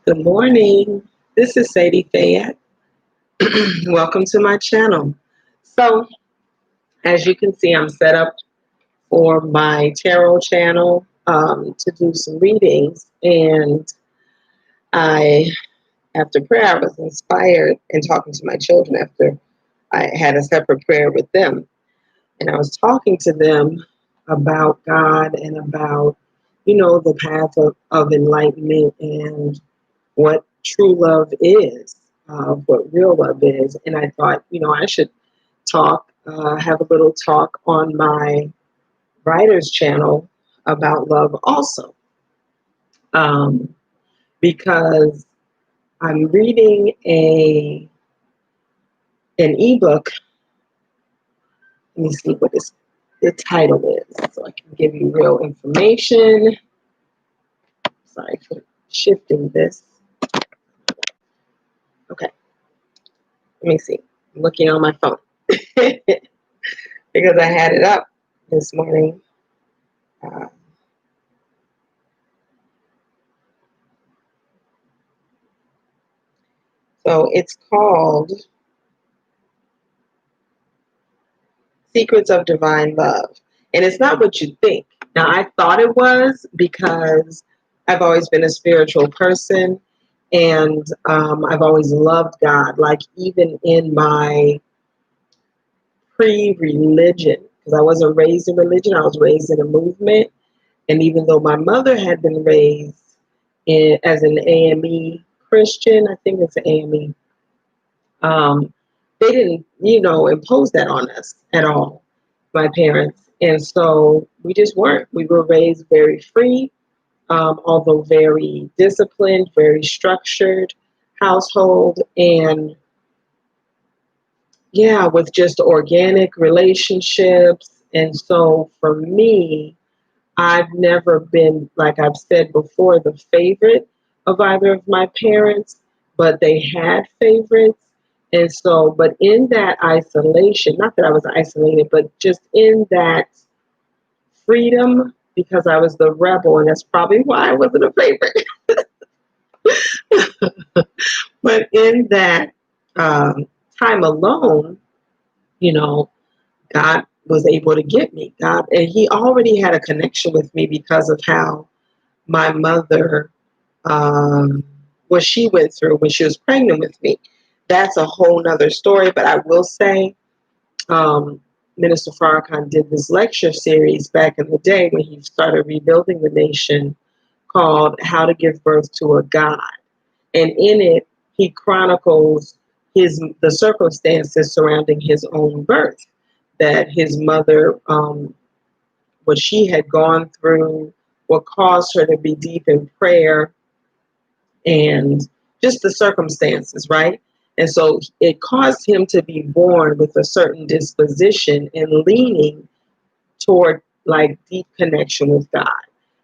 Good morning. This is Sadi Phayet. Welcome to my channel. So, as you can see, I'm set up for my tarot channel to do some readings. And I, after prayer, I was inspired in talking to my children after I had a separate prayer with them. And I was talking to them about God and about, the path of enlightenment and what true love is, what real love is. And I thought, I should have a little talk on my writer's channel about love also, um, because I'm reading an ebook. Let me see what the title is, so I can give you real information. Sorry for shifting this. Okay, let me see. I'm looking on my phone because I had it up this morning. Uh, so it's called Secrets of Divine Love. And it's not what you think. Now, I thought it was because I've always been a spiritual person, and I've always loved God, like even in my pre-religion, because I wasn't raised in religion, I was raised in a movement. And even though my mother had been raised as an AME Christian, I think it's an AME, um, they didn't, impose that on us at all, my parents. And so we just weren't. We were raised very free, although very disciplined, very structured household. And yeah, with just organic relationships. And so for me, I've never been, like I've said before, the favorite of either of my parents, but they had favorites. And so, but in that isolation, not that I was isolated, but just in that freedom, because I was the rebel, and that's probably why I wasn't a favorite. But in that time alone, you know, God was able to get me. God, and He already had a connection with me because of how my mother, what she went through when she was pregnant with me. That's a whole nother story. But I will say, um, Minister Farrakhan did this lecture series back in the day when he started rebuilding the nation, called How to Give Birth to a God. And in it, he chronicles the circumstances surrounding his own birth, that his mother, what she had gone through, what caused her to be deep in prayer, and just the circumstances, right? And so it caused him to be born with a certain disposition and leaning toward like deep connection with God.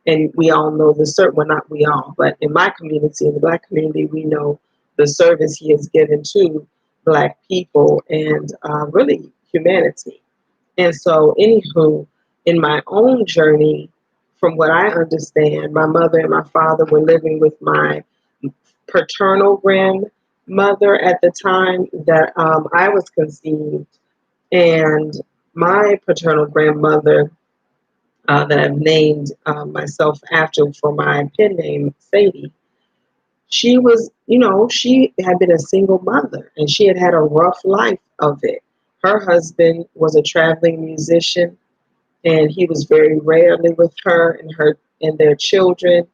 And we all know well, not we all, but in my community, in the Black community, we know the service he has given to Black people and really humanity. And so, anywho, in my own journey, from what I understand, my mother and my father were living with my paternal grandmother at the time that I was conceived. And my paternal grandmother, that I've named myself after for my pen name, Sadie, she was, she had been a single mother and she had had a rough life of it. Her husband was a traveling musician, and he was very rarely with her and their children.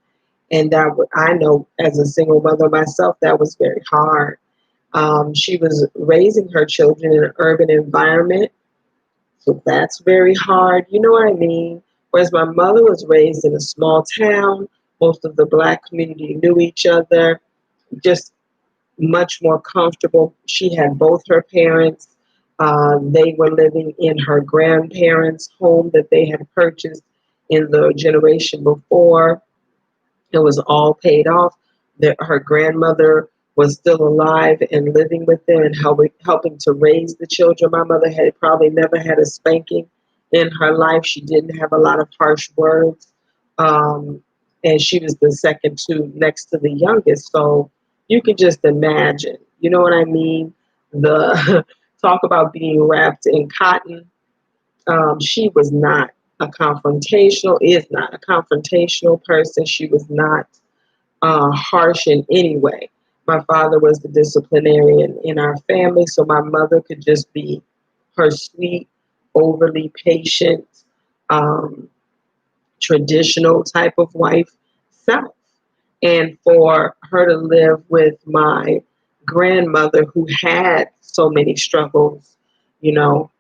And I know as a single mother myself, that was very hard. She was raising her children in an urban environment, so that's very hard. You know what I mean? Whereas my mother was raised in a small town, most of the Black community knew each other, just much more comfortable. She had both her parents. They were living in her grandparents' home that they had purchased in the generation before. It was all paid off. Her grandmother was still alive and living with them and helping to raise the children. My mother had probably never had a spanking in her life. She didn't have a lot of harsh words. Um, and she was the second to next to the youngest. So you could just imagine, you know what I mean? The talk about being wrapped in cotton. She was not is not a confrontational person. She was not harsh in any way. My father was the disciplinarian in our family, so my mother could just be her sweet, overly patient, um, traditional type of wife self. And for her to live with my grandmother who had so many struggles, you know,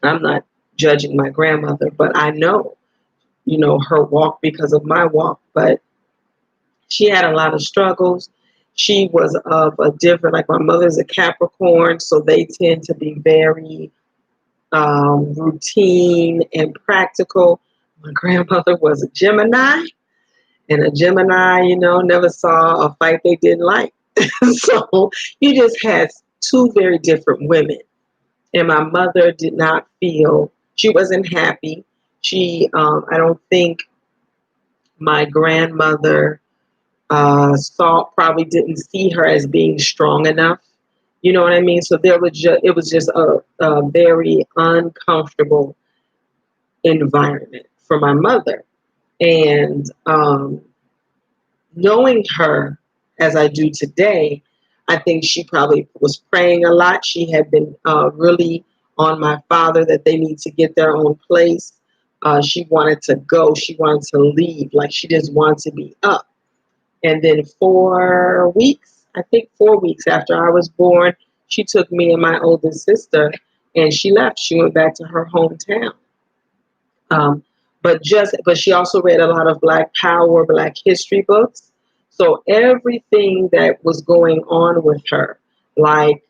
I'm not judging my grandmother, but I know, her walk because of my walk. But she had a lot of struggles. She was of a different, like my mother's a Capricorn, so they tend to be very routine and practical. My grandmother was a Gemini, and a Gemini, never saw a fight they didn't like. So you just had two very different women. And my mother did not feel, she wasn't happy. I don't think my grandmother probably didn't see her as being strong enough. You know what I mean? So it was just a very uncomfortable environment for my mother. And knowing her as I do today, I think she probably was praying a lot. She had been really on my father that they need to get their own place. She wanted to go. She wanted to leave. Like she just wanted to be up. And then 4 weeks, I think 4 weeks after I was born, she took me and my oldest sister and she left. She went back to her hometown. Um, but she also read a lot of Black Power, Black history books. So everything that was going on with her, like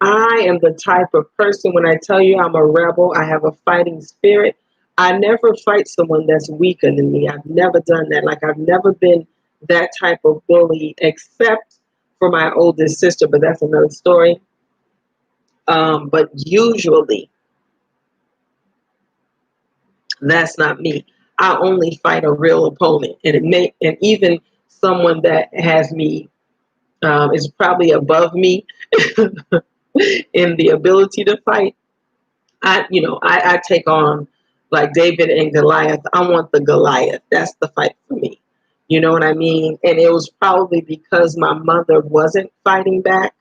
I am the type of person, when I tell you I'm a rebel, I have a fighting spirit. I never fight someone that's weaker than me. I've never done that. Like I've never been that type of bully, except for my oldest sister, but that's another story. But usually that's not me. I only fight a real opponent, and even someone that has me is probably above me in the ability to fight. I take on like David and Goliath. I want the Goliath. That's the fight for me. You know what I mean? And it was probably because my mother wasn't fighting back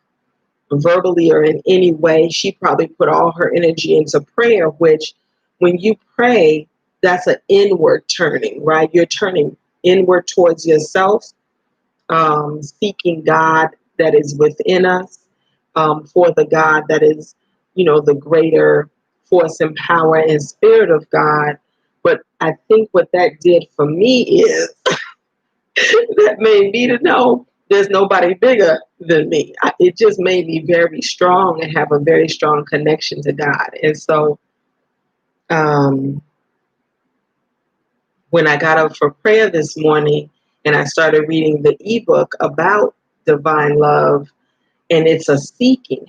verbally or in any way. She probably put all her energy into prayer, which when you pray, that's an inward turning, right? You're turning inward towards yourself, seeking God that is within us, for the God that is, the greater force and power and spirit of God. But I think what that did for me is that made me to know there's nobody bigger than me. It just made me very strong and have a very strong connection to God. And so um, when I got up for prayer this morning and I started reading the ebook about divine love, and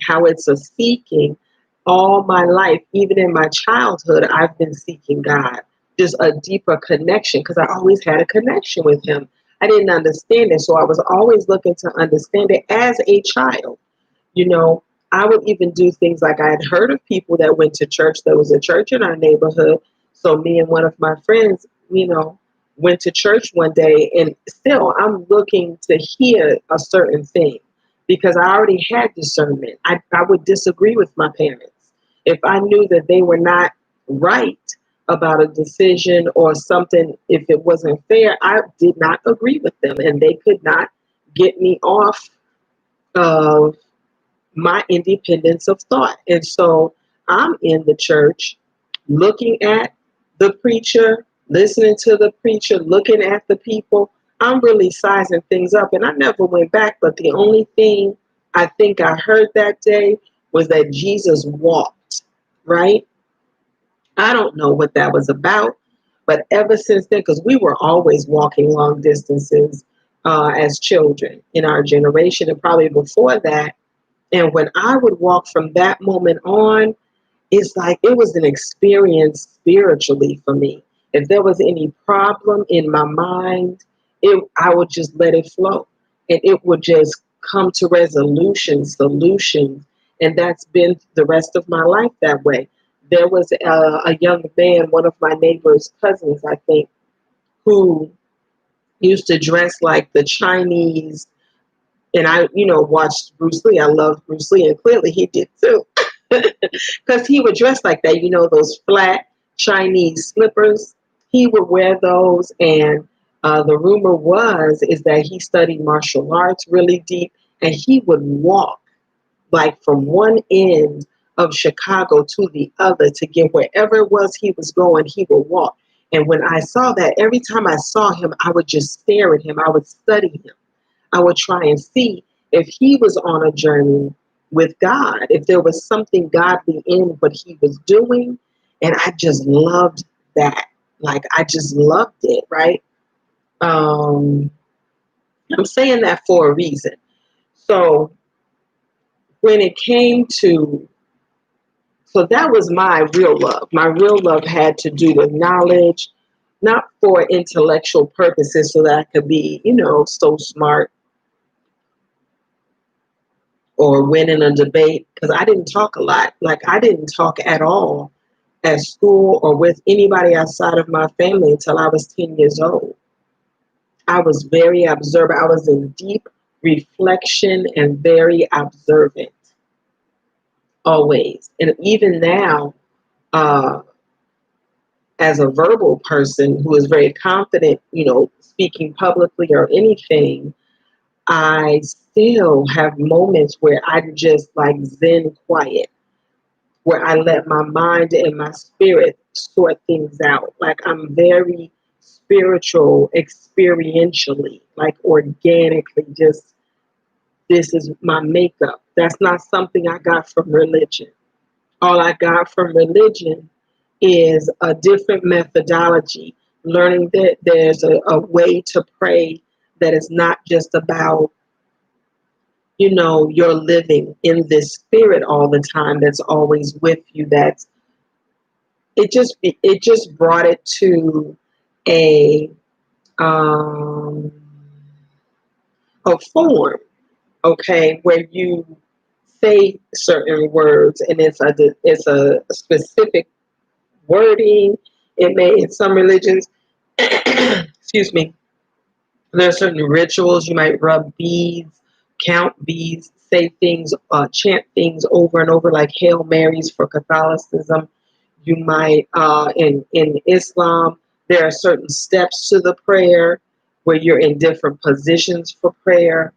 how it's a seeking all my life, even in my childhood, I've been seeking God, just a deeper connection because I always had a connection with Him. I didn't understand it, so I was always looking to understand it as a child. You know, I would even do things like I had heard of people that went to church. There was a church in our neighborhood. So me and one of my friends, went to church one day, and still I'm looking to hear a certain thing because I already had discernment. I would disagree with my parents. If I knew that they were not right about a decision or something, if it wasn't fair, I did not agree with them, and they could not get me off of my independence of thought. And so I'm in the church looking at the preacher, listening to the preacher, looking at the people. I'm really sizing things up. And I never went back, but the only thing I think I heard that day was that Jesus walked, right? I don't know what that was about, but ever since then, because we were always walking long distances as children in our generation, and probably before that. And when I would walk from that moment on, it's like it was an experience spiritually for me. If there was any problem in my mind, I would just let it flow, and it would just come to resolution, solutions, and that's been the rest of my life that way. There was a young man, one of my neighbor's cousins, I think, who used to dress like the Chinese, and I, watched Bruce Lee. I loved Bruce Lee, and clearly he did too, because he would dress like that. Those flat Chinese slippers. He would wear those, and the rumor is that he studied martial arts really deep, and he would walk like from one end of Chicago to the other to get wherever it was he was going. He would walk, and when I saw that, every time I saw him, I would just stare at him. I would study him. I would try and see if he was on a journey with God, if there was something godly in what he was doing. And I just loved that. Like, I just loved it, right? I'm saying that for a reason. So when it came to, so that was my real love. My real love had to do with knowledge, not for intellectual purposes so that I could be, so smart or win in a debate, because I didn't talk a lot. Like, I didn't talk at all at school or with anybody outside of my family until I was 10 years old. I was very observant. I was in deep reflection and very observant always. And even now, uh, as a verbal person who is very confident, speaking publicly or anything, I still have moments where I'm just like Zen quiet, where I let my mind and my spirit sort things out. Like, I'm very spiritual, experientially, like organically, just this is my makeup. That's not something I got from religion. All I got from religion is a different methodology, learning that there's a way to pray that is not just about you're living in this spirit all the time that's always with you. It just brought it to a um a form, okay, where you say certain words, and it's a specific wording. It may, in some religions, excuse me, there are certain rituals. You might rub beads, count beads, say things, chant things over and over, like Hail Marys for Catholicism. You might, in Islam, there are certain steps to the prayer where you're in different positions for prayer.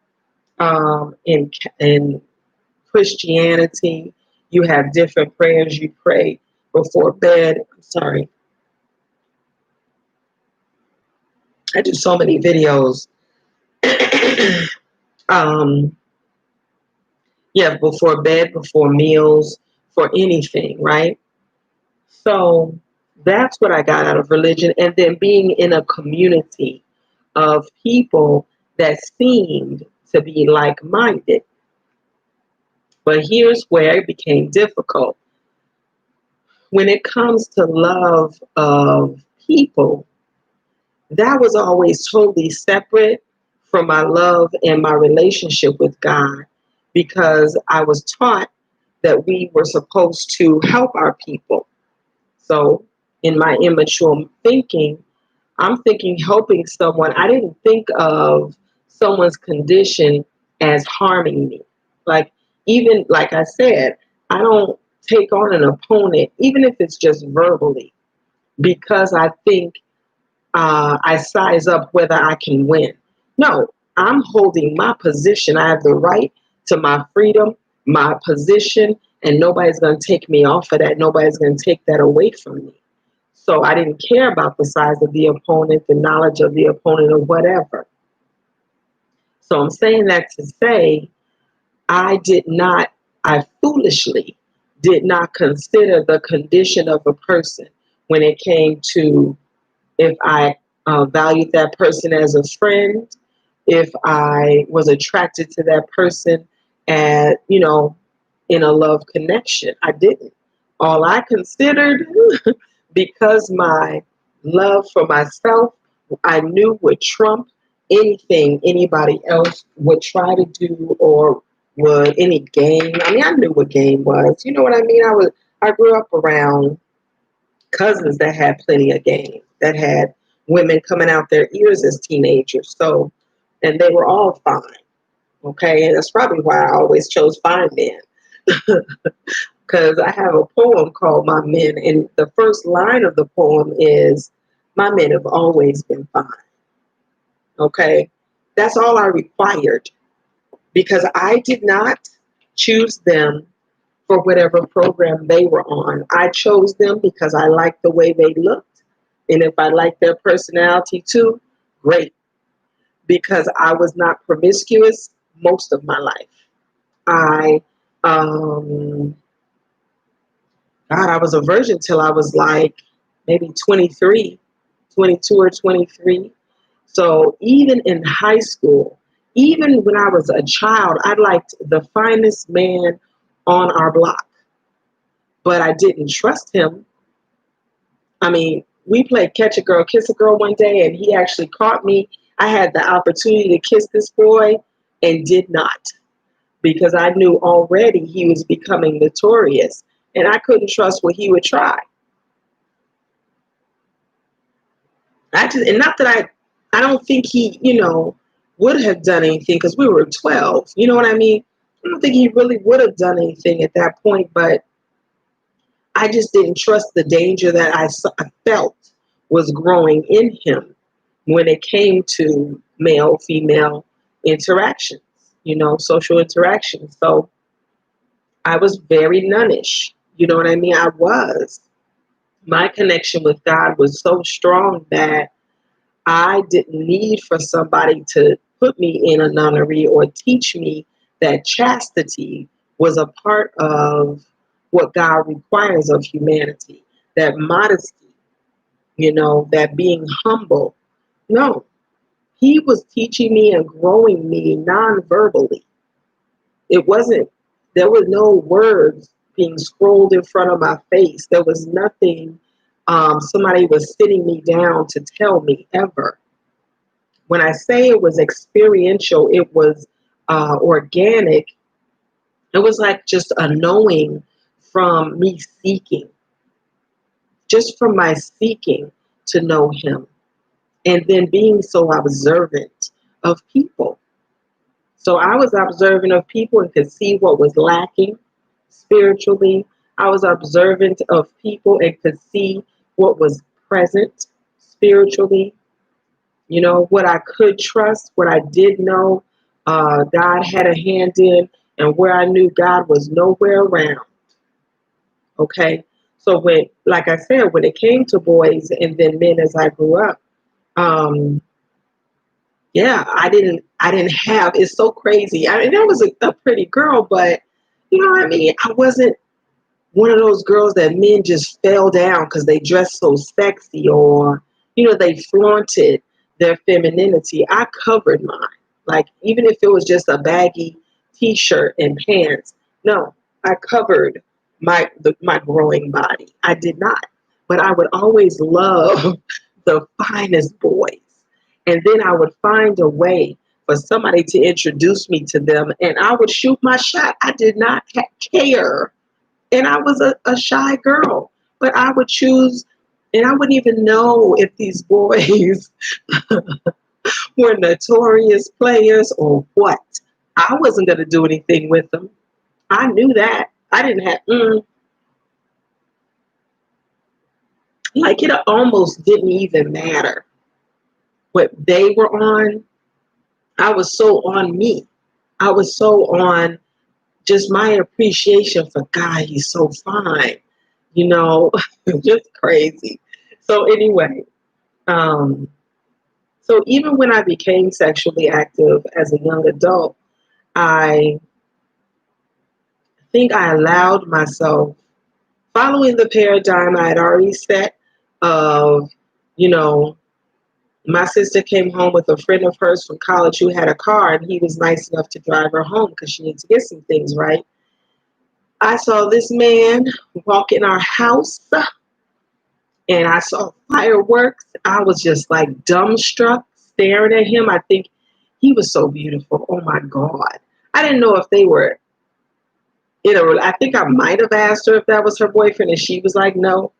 In Christianity, you have different prayers you pray before bed. I'm sorry, I do so many videos. um, yeah, before bed, before meals, for anything, right? So that's what I got out of religion. And then being in a community of people that seemed to be like minded. But here's where it became difficult. When it comes to love of people, that was always totally separate from my love and my relationship with God, because I was taught that we were supposed to help our people. So in my immature thinking, I'm thinking helping someone. I didn't think of someone's condition as harming me. Like, even like I said, I don't take on an opponent, even if it's just verbally, because I think I size up whether I can win. No, I'm holding my position. I have the right to my freedom, my position, and nobody's going to take me off of that. Nobody's going to take that away from me. So I didn't care about the size of the opponent, the knowledge of the opponent, or whatever. So I'm saying that to say I did not, I foolishly did not consider the condition of a person when it came to if I valued that person as a friend, if I was attracted to that person at, in a love connection. I didn't. All I considered, because my Love for myself, I knew would trump anything anybody else would try to do or would any game. I mean, I knew what game was. You know what I mean? I grew up around cousins that had plenty of game, that had women coming out their ears as teenagers. So, and they were all fine. Okay, and that's probably why I always chose fine men. Because I have a poem called My Men, and the first line of the poem is, my men have always been fine. Okay, that's all I required because I did not choose them for whatever program they were on. I chose them because I liked the way they looked, and if I liked their personality too, great, because I was not promiscuous most of my life. I um, God, I was a virgin till I was like maybe 23, 22 or 23. So even in high school, even when I was a child, I liked the finest man on our block, but I didn't trust him. I mean, we played catch a girl, kiss a girl one day, and he actually caught me. I had the opportunity to kiss this boy and did not because I knew already he was becoming notorious and I couldn't trust what he would try. I just, and not that I don't think he, would have done anything because we were 12. You know what I mean? I don't think he really would have done anything at that point, but I just didn't trust the danger that I felt was growing in him when it came to male female interactions, social interactions. So I was very nunnish. You know what I mean? I was. My connection with God was so strong that I didn't need for somebody to put me in a nunnery or teach me that chastity was a part of what God requires of humanity, that modesty, that being humble. No, he was teaching me and growing me non-verbally. It wasn't, there were no words being scrolled in front of my face. There was nothing somebody was sitting me down to tell me ever. When I say it was experiential, it was organic. It was like just a knowing from me seeking, just from my seeking to know him. And then being so observant of people. So I was observant of people and could see what was lacking spiritually. I was observant of people and could see what was present spiritually. What I could trust, what I did know God had a hand in, and where I knew God was nowhere around. Okay. So like I said, when it came to boys and then men as I grew up, um, yeah, I didn't have, it's so crazy. I mean, I was a pretty girl, but you know what I mean? I wasn't one of those girls that men just fell down because they dressed so sexy or, they flaunted their femininity. I covered mine. Like, even if it was just a baggy t-shirt and pants, no, I covered my growing body. I did not. But I would always love the finest boys. And then I would find a way for somebody to introduce me to them and I would shoot my shot. I did not care, and I was a shy girl, but I would choose, and I wouldn't even know if these boys were notorious players or what. I wasn't going to do anything with them. I knew that. I didn't have, like it almost didn't even matter what they were on. I was so on me. I was so on just my appreciation for God. He's so fine, you know, just crazy. So anyway, Um, so even when I became sexually active as a young adult, I think I allowed myself, following the paradigm I had already set of, you know, my sister came home with a friend of hers from college who had a car, and he was nice enough to drive her home because she needed to get some things right. I saw this man walk in our house and I saw fireworks. I was just like dumbstruck staring at him. I think he was so beautiful. Oh my God. I didn't know if they were I think I might have asked her if that was her boyfriend, and she was like, no.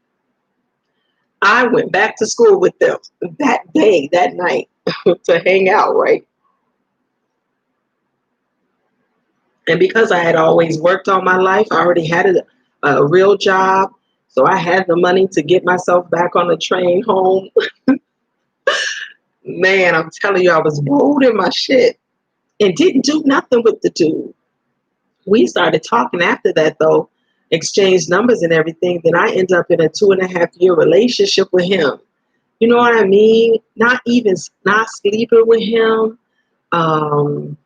I went back to school with them that day, that night, to hang out, right? And because I had always worked all my life, I already had a real job. So I had the money to get myself back on the train home. Man, I'm telling you, I was bold in my shit and didn't do nothing with the dude. We started talking after that, though, exchanged numbers and everything. Then I ended up in a 2.5 year relationship with him. You know what I mean? Not sleeping with him. Um,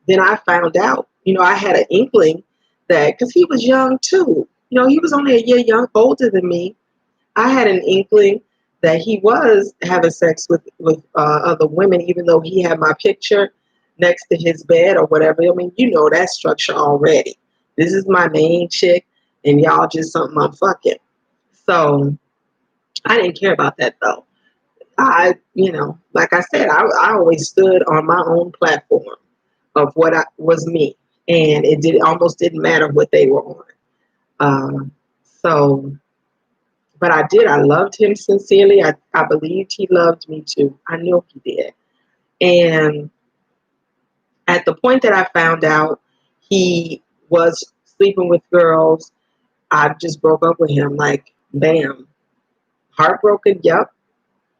then I found out, I had an inkling that, because he was young too, he was only a year older than me. I had an inkling that he was having sex with other women, even though he had my picture next to his bed or whatever. I mean, you know that structure already. This is my main chick, and y'all just something I'm fucking. So I didn't care about that though. Like I said, I always stood on my own platform of what was me, and it almost didn't matter what they were on. So, but I loved him sincerely. I believed he loved me too. I knew he did. And at the point that I found out he was sleeping with girls, I just broke up with him. Like, bam, heartbroken. Yep.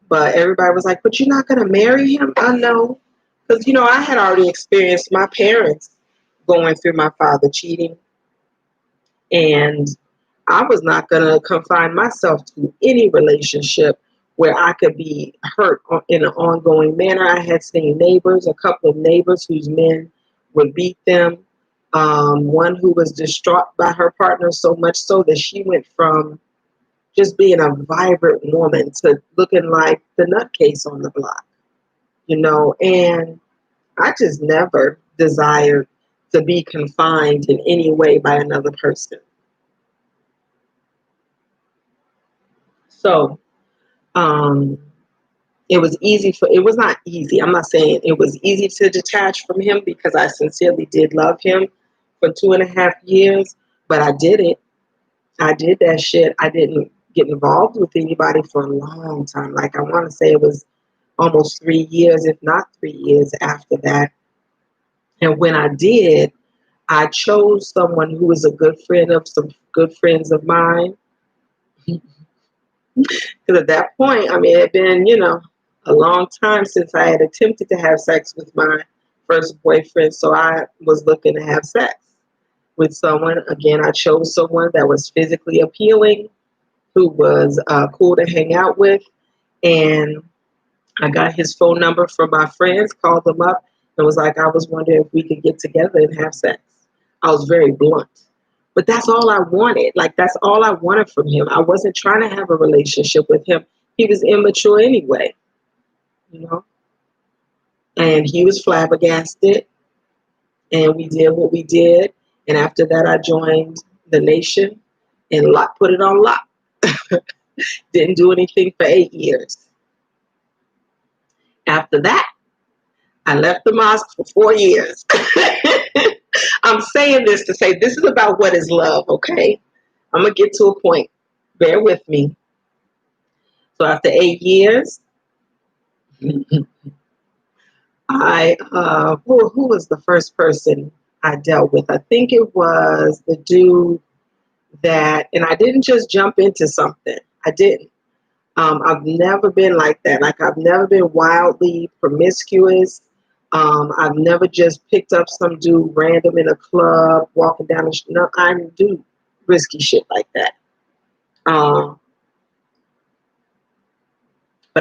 But everybody was like, "But you're not gonna marry him?" I know, because I had already experienced my parents going through my father cheating, and I was not going to confine myself to any relationship where I could be hurt in an ongoing manner. I had seen neighbors, a couple of neighbors whose men would beat them. One who was distraught by her partner so much so that she went from just being a vibrant woman to looking like the nutcase on the block, and I just never desired to be confined in any way by another person. So, um, it was not easy. I'm not saying it was easy to detach from him, because I sincerely did love him for 2.5 years, but I did it. I did that shit. I didn't get involved with anybody for a long time. Like, I want to say it was almost 3 years, if not 3 years after that. And when I did, I chose someone who was a good friend of some good friends of mine. Because at that point, I mean, it had been, a long time since I had attempted to have sex with my first boyfriend. So I was looking to have sex with someone. Again, I chose someone that was physically appealing, who was cool to hang out with. And I got his phone number from my friends, called them up, and was like, I was wondering if we could get together and have sex. I was very blunt. But that's all I wanted. Like, that's all I wanted from him. I wasn't trying to have a relationship with him. He was immature anyway, you know? And he was flabbergasted. And we did what we did. And after that, I joined the nation and put it on lock. Didn't do anything for 8 years. After that, I left the mosque for 4 years. I'm saying this to say this is about what is love, okay? I'm going to get to a point. Bear with me. So after 8 years, who was the first person I dealt with? I think it was the dude and I didn't just jump into something. I didn't. I've never been like that. Like, I've never been wildly promiscuous. I've never just picked up some dude random in a club, walking down the street. No, I didn't do risky shit like that. But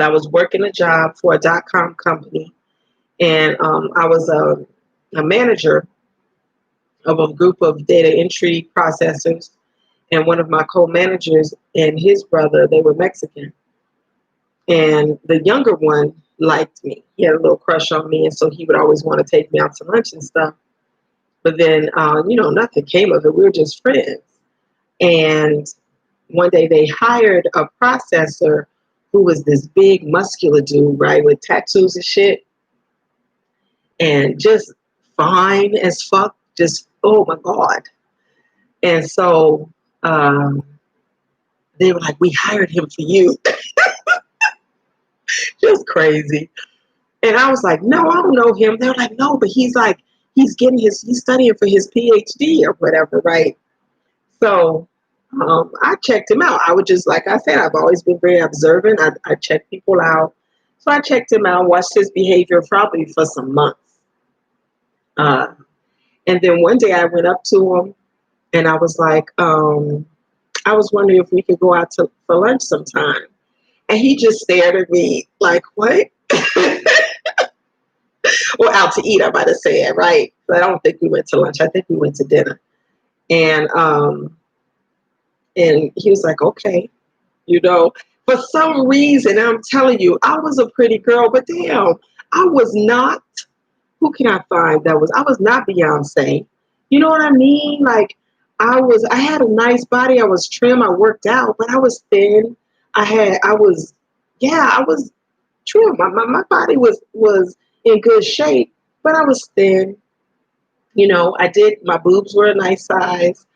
I was working a job for a .com company, and I was a manager of a group of data entry processors, and one of my co-managers and his brother, they were Mexican. And the younger one liked me. He had a little crush on me, and so he would always want to take me out to lunch and stuff. But then, nothing came of it. We were just friends. And one day they hired a processor who was this big muscular dude, right, with tattoos and shit, and just fine as fuck. Just, oh my God. And so they were like, we hired him for you. Just crazy. And I was like, no, I don't know him. They were like, no, but he's like, he's studying for his PhD or whatever, right? So I checked him out. I would just, like I said, I've always been very observant. I check people out. So I checked him out, watched his behavior probably for some months. And then one day I went up to him and I was like, I was wondering if we could go out for lunch sometime. And he just stared at me like, what? Well, out to eat, I might have said, right? But I don't think we went to lunch. I think we went to dinner. And he was like, okay, you know, for some reason, I'm telling you, I was a pretty girl, but damn, I was not, who can I find that was, I was not Beyonce. You know what I mean? Like, I had a nice body. I was trim. I worked out, but I was thin. I was, yeah, I was trim. My body was in good shape, but I was thin. You know, my boobs were a nice size.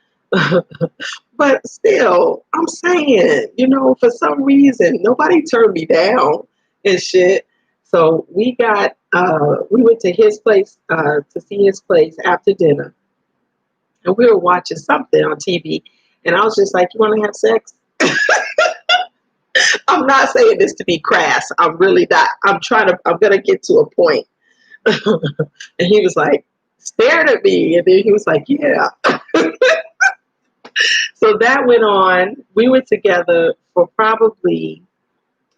But still, I'm saying, you know, for some reason, nobody turned me down and shit. So we went to his place, to see his place after dinner. And we were watching something on TV. And I was just like, you want to have sex? I'm not saying this to be crass. I'm really not. I'm going to get to a point. And he was like, stared at me. And then he was like, yeah. So that went on. We were together for probably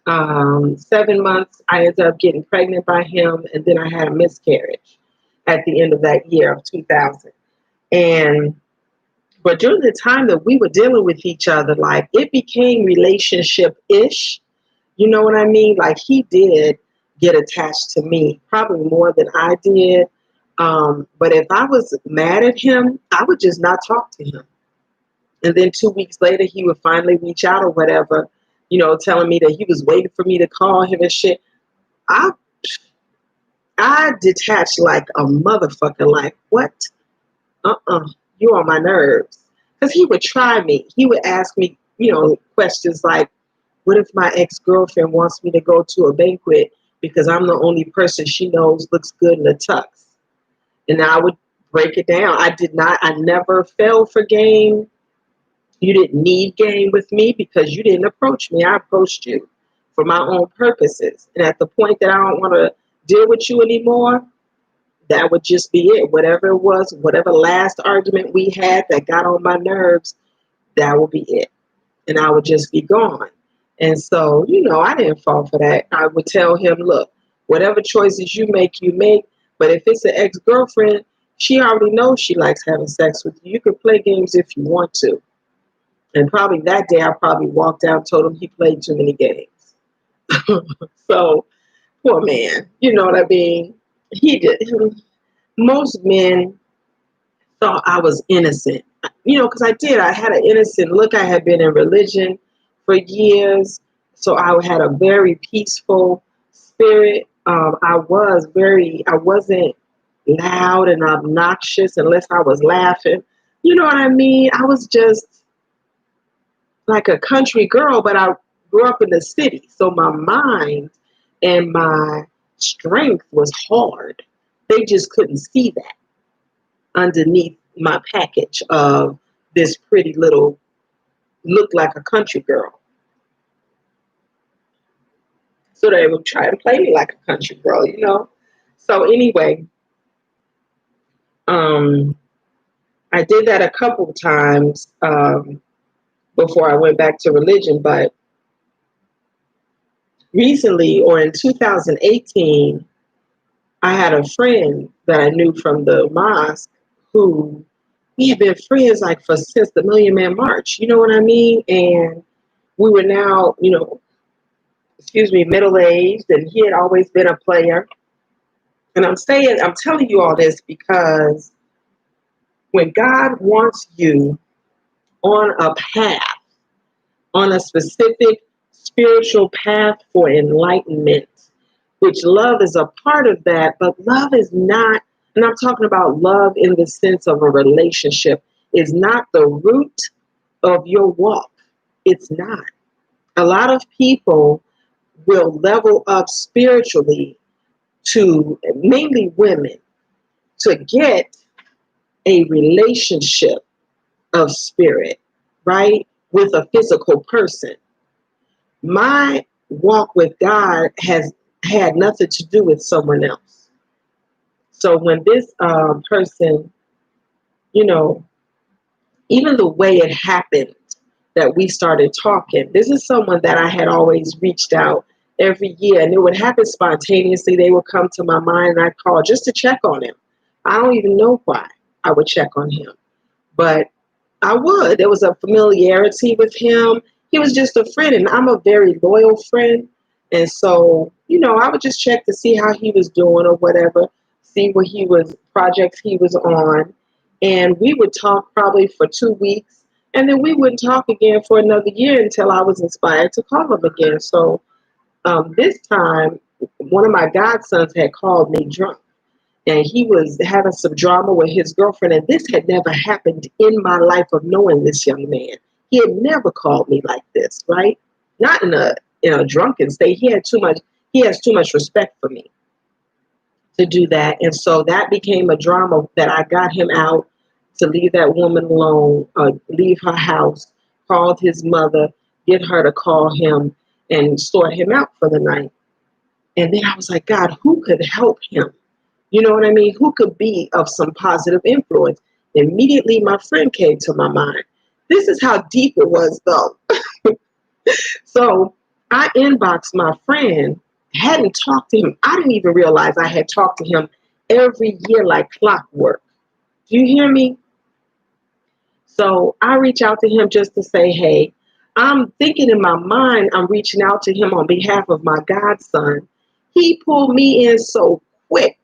7 months. I ended up getting pregnant by him, and then I had a miscarriage at the end of that year of 2000. And but during the time that we were dealing with each other, like it became relationship-ish. You know what I mean? Like he did get attached to me, probably more than I did. But if I was mad at him, I would just not talk to him. And then 2 weeks later, he would finally reach out or whatever, you know, telling me that he was waiting for me to call him and shit. I I detached like a motherfucker. Like, what? You on my nerves. Because he would try me. He would ask me, you know, questions like, what if my ex-girlfriend wants me to go to a banquet because I'm the only person she knows looks good in a tux? And I would break it down. I never fell for game. You didn't need game with me because you didn't approach me. I approached you for my own purposes. And at the point that I don't want to deal with you anymore, that would just be it. Whatever it was, whatever last argument we had that got on my nerves, that would be it. And I would just be gone. And so, you know, I didn't fall for that. I would tell him, look, whatever choices you make, you make. But if it's an ex-girlfriend, she already knows she likes having sex with you. You can play games if you want to. And probably that day, I probably walked out, told him he played too many games. So, poor man, you know what I mean? He did. Most men thought I was innocent, you know, because I did. I had an innocent look. I had been in religion for years, so I had a very peaceful spirit. I wasn't loud and obnoxious unless I was laughing. You know what I mean? I was just like a country girl, but I grew up in the city. So my mind and my strength was hard. They just couldn't see that underneath my package of this pretty little, look like a country girl. So they would try to play me like a country girl, you know? So anyway, um, I did that a couple of times before I went back to religion, but recently, or in 2018, I had a friend that I knew from the mosque who we had been friends like for since the Million Man March. You know what I mean? And we were now, you know, middle aged, and he had always been a player. And I'm telling you all this because when God wants you on a path, on a specific spiritual path for enlightenment, which love is a part of that, but love is not, and I'm talking about love in the sense of a relationship, is not the root of your walk. It's not. A lot of people will level up spiritually to, mainly women, to get a relationship of spirit, right, with a physical person. My walk with God has had nothing to do with someone else. So when this person, you know, even the way it happened that we started talking, this is someone that I had always reached out every year, and it would happen spontaneously. They would come to my mind, and I'd call just to check on him. I don't even know why I would check on him, but I would. There was a familiarity with him. He was just a friend, and I'm a very loyal friend. And so, I would just check to see how he was doing or whatever, see what projects he was on. And we would talk probably for 2 weeks, and then we wouldn't talk again for another year until I was inspired to call him again. So this time, one of my godsons had called me drunk, and he was having some drama with his girlfriend, and this had never happened in my life of knowing this young man. He had never called me like this, right? Not in a drunken state. He has too much respect for me to do that. And so that became a drama that I got him out to leave that woman alone, leave her house, called his mother, get her to call him and sort him out for the night. And then I was like, God, who could help him? You know what I mean? Who could be of some positive influence? Immediately, my friend came to my mind. This is how deep it was, though. So I inboxed my friend, hadn't talked to him. I didn't even realize I had talked to him every year like clockwork. Do you hear me? So I reach out to him just to say, hey, I'm thinking in my mind, I'm reaching out to him on behalf of my godson. He pulled me in so quick.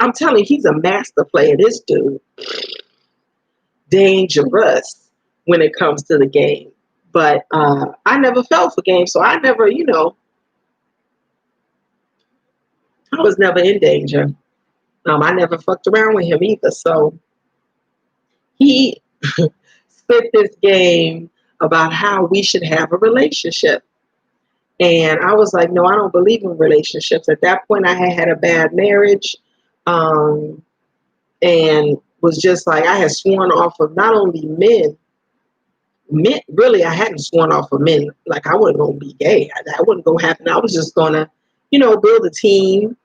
I'm telling you, he's a master player, this dude. Dangerous when it comes to the game. But I never fell for games, so I never, I was never in danger. I never fucked around with him either. So he spit this game about how we should have a relationship. And I was like, no, I don't believe in relationships. At that point, I had a bad marriage. And was just like, I had sworn off of not only men, really, I hadn't sworn off of men. Like, I wasn't going to be gay. That wasn't going to happen. I was just going to, build a team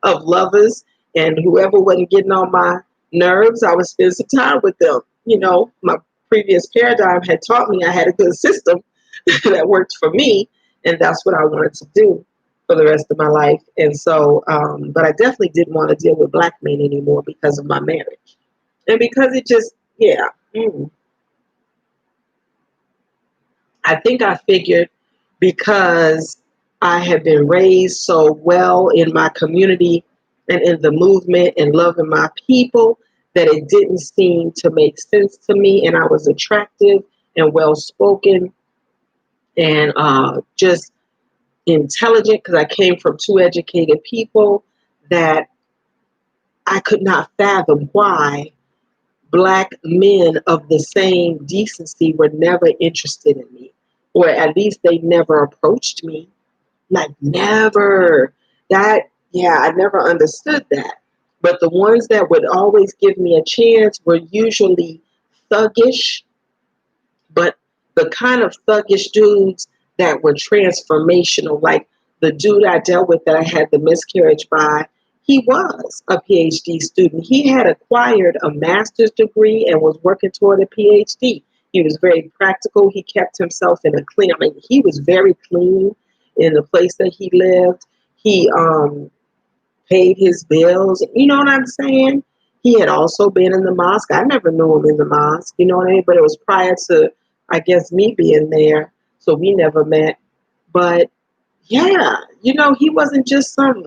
of lovers, and whoever wasn't getting on my nerves, I would spend some time with them. My previous paradigm had taught me I had a good system that worked for me, and that's what I wanted to do for the rest of my life. And so, but I definitely didn't want to deal with black men anymore because of my marriage. And because it just, yeah. I think I figured because I had been raised so well in my community and in the movement and loving my people that it didn't seem to make sense to me. And I was attractive and well spoken and just intelligent because I came from two educated people, that I could not fathom why black men of the same decency were never interested in me, or at least they never approached me. Like, never. Yeah, I never understood that. But the ones that would always give me a chance were usually thuggish, but the kind of thuggish dudes that were transformational. Like the dude I dealt with that I had the miscarriage by, he was a PhD student. He had acquired a master's degree and was working toward a PhD. He was very practical. He kept himself in a clean, he was very clean in the place that he lived. He paid his bills. You know what I'm saying? He had also been in the mosque. I never knew him in the mosque, you know what I mean? But it was prior to, I guess, me being there. So we never met. But yeah, he wasn't just some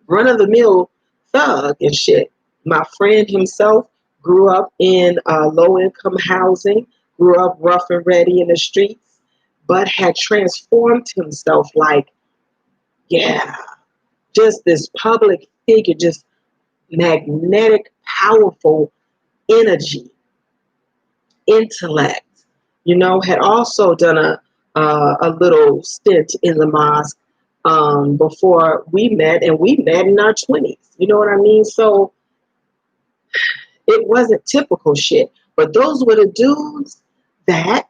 run-of-the-mill thug and shit. My friend himself grew up in low-income housing, grew up rough and ready in the streets, but had transformed himself like, yeah, just this public figure, just magnetic, powerful energy, intellect. Had also done a little stint in the mosque before we met, and we met in our 20s. You know what I mean? So it wasn't typical shit. But those were the dudes that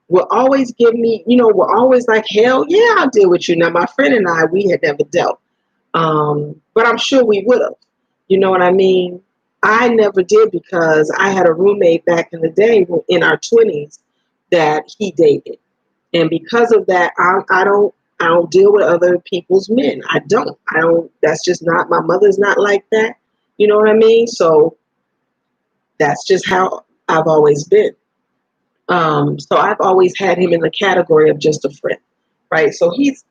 would always give me, were always like, hell yeah, I'll deal with you. Now, my friend and I, we had never dealt. But I'm sure we would have. You know what I mean? I never did because I had a roommate back in the day in our 20s that he dated. And because of that, I don't deal with other people's men. I don't, that's just not, my mother's not like that. You know what I mean? So that's just how I've always been. So I've always had him in the category of just a friend, right? So he's,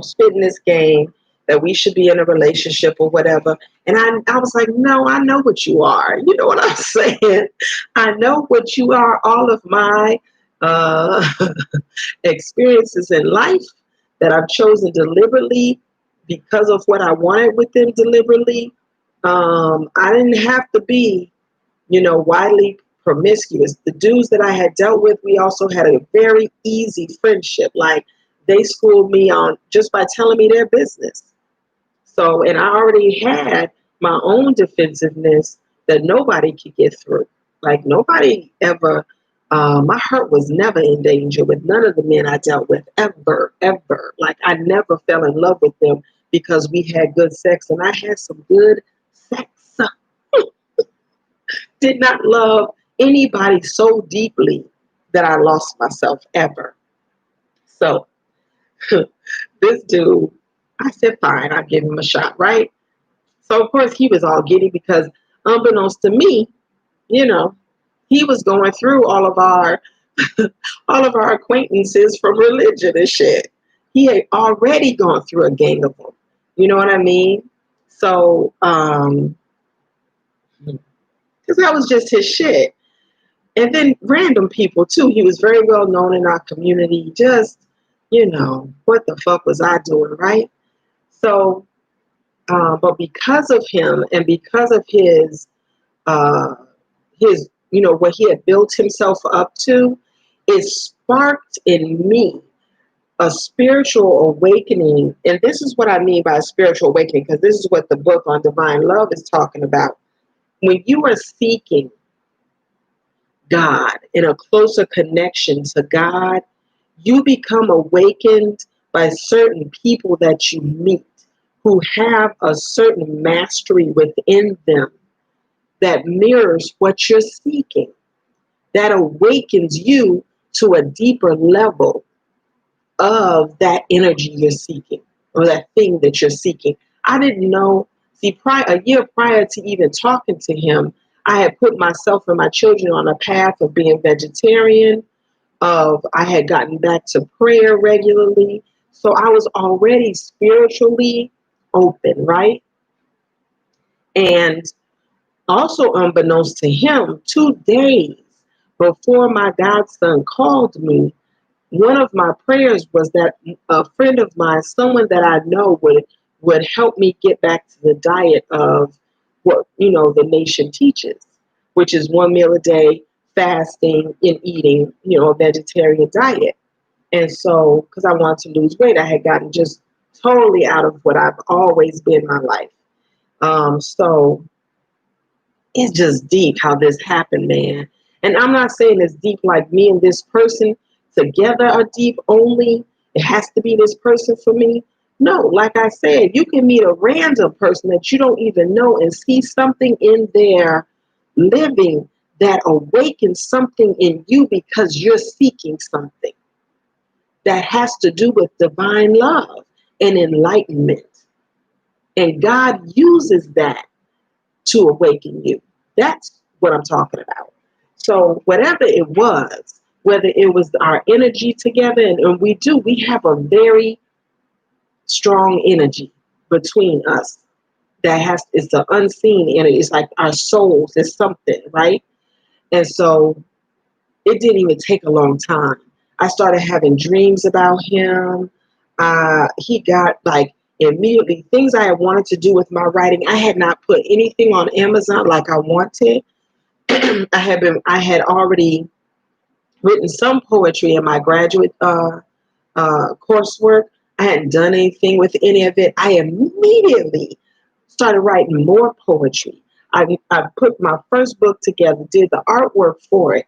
spitting this game that we should be in a relationship or whatever. And I was like, no, I know what you are. You know what I'm saying? I know what you are. All of my uh, experiences in life that I've chosen deliberately because of what I wanted with them deliberately. I didn't have to be widely promiscuous. The dudes that I had dealt with, we also had a very easy friendship. Like they schooled me on just by telling me their business. So, and I already had my own defensiveness that nobody could get through. Like nobody ever, my heart was never in danger with none of the men I dealt with ever, ever. Like I never fell in love with them because we had good sex, and I had some good sex. Did not love anybody so deeply that I lost myself ever. So this dude, I said, fine, I'll give him a shot, right? So of course he was all giddy because unbeknownst to me, you know, he was going through all of our all of our acquaintances from religion and shit. He had already gone through a gang of them. You know what I mean? So, because that was just his shit. And then random people too. He was very well known in our community. Just, what the fuck was I doing, right? So, but because of him and because of uh, what he had built himself up to, it sparked in me a spiritual awakening. And this is what I mean by a spiritual awakening, because this is what the book on divine love is talking about. When you are seeking God in a closer connection to God, you become awakened by certain people that you meet who have a certain mastery within them that mirrors what you're seeking, that awakens you to a deeper level of that energy you're seeking or that thing that you're seeking. I didn't know. See, a year prior to even talking to him, I had put myself and my children on a path of being vegetarian, I had gotten back to prayer regularly. So I was already spiritually open, right? And also unbeknownst to him, 2 days before my godson called me, one of my prayers was that a friend of mine, someone that I know would help me get back to the diet of what the nation teaches, which is 1 meal a day, fasting and eating, a vegetarian diet. And so, because I wanted to lose weight, I had gotten just totally out of what I've always been in my life. So it's just deep how this happened, man. And I'm not saying it's deep like me and this person together are deep only. It has to be this person for me. No, like I said, you can meet a random person that you don't even know and see something in their living that awakens something in you because you're seeking something that has to do with divine love and enlightenment. And God uses that to awaken you. That's what I'm talking about. So whatever it was, whether it was our energy together, and we have a very strong energy between us it's the unseen energy. It's like our souls is something, right? And so It didn't even take a long time. I started having dreams about him. He got like immediately things I had wanted to do with my writing. I had not put anything on Amazon like I wanted. I had already written some poetry in my graduate coursework. I hadn't done anything with any of it. I immediately started writing more poetry. I put my first book together, did the artwork for it,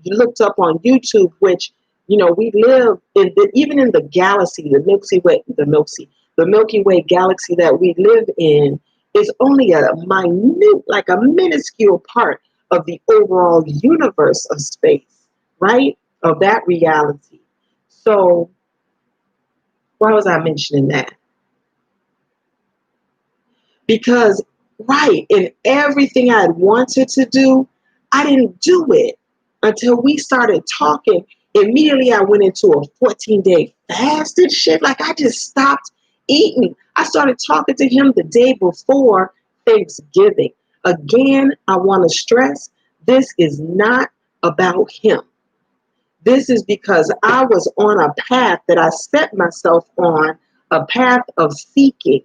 looked up on YouTube, which, we live in even in the galaxy, the Milky Way galaxy that we live in is only a minute, like a minuscule part of the overall universe of space, right? Of that reality. So why was I mentioning that? Because, right, in everything I wanted to do, I didn't do it until we started talking. Immediately, I went into a 14-day fast and shit. Like, I just stopped eating. I started talking to him the day before Thanksgiving. Again, I want to stress this is not about him. This is because I was on a path that I set myself on, a path of seeking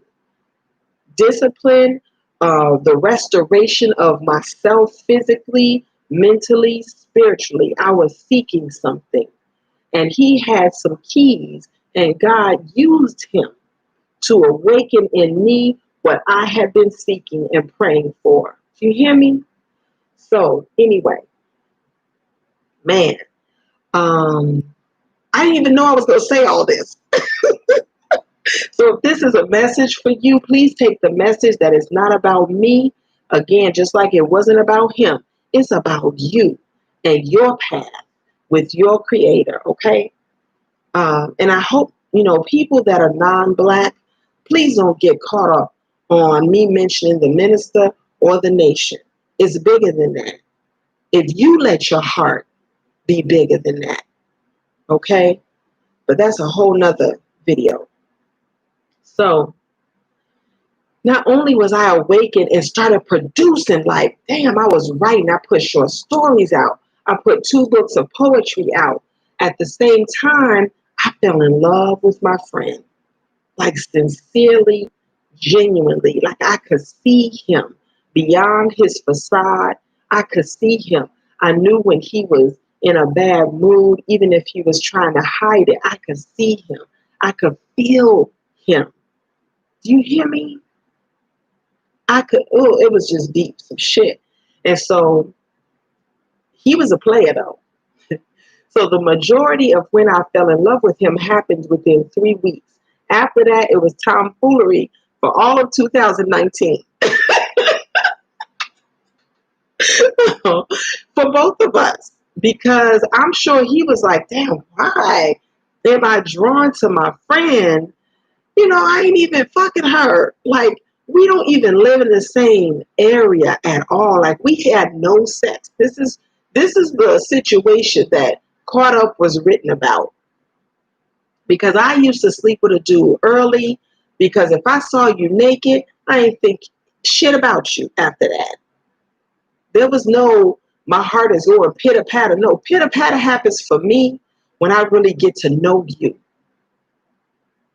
discipline, the restoration of myself physically, mentally, spiritually. I was seeking something. And he had some keys, and God used him to awaken in me what I had been seeking and praying for. Do you hear me? So, anyway, man, I didn't even know I was going to say all this. So if this is a message for you, please take the message that it's not about me. Again, just like it wasn't about him, it's about you and your path with your creator, okay? And I hope, people that are non-Black, please don't get caught up on me mentioning the minister or the nation. It's bigger than that. If you let your heart be bigger than that, okay? But that's a whole nother video. So not only was I awakened and started producing, like, damn, I was writing. I put short stories out. I put 2 books of poetry out. At the same time, I fell in love with my friend, like sincerely, genuinely. Like I could see him beyond his facade. I could see him. I knew when he was in a bad mood, even if he was trying to hide it, I could see him. I could feel him. Do you hear me? It was just deep, some shit. And so he was a player though. So the majority of when I fell in love with him happened within 3 weeks. After that, it was tomfoolery for all of 2019 for both of us. Because I'm sure he was like, damn, why am I drawn to my friend? I ain't even fucking her. Like, we don't even live in the same area at all. Like, we had no sex. This is the situation that Caught Up was written about. Because I used to sleep with a dude early, because if I saw you naked, I ain't think shit about you after that. There was no, my heart is going pitter patter. No, pitter patter happens for me when I really get to know you.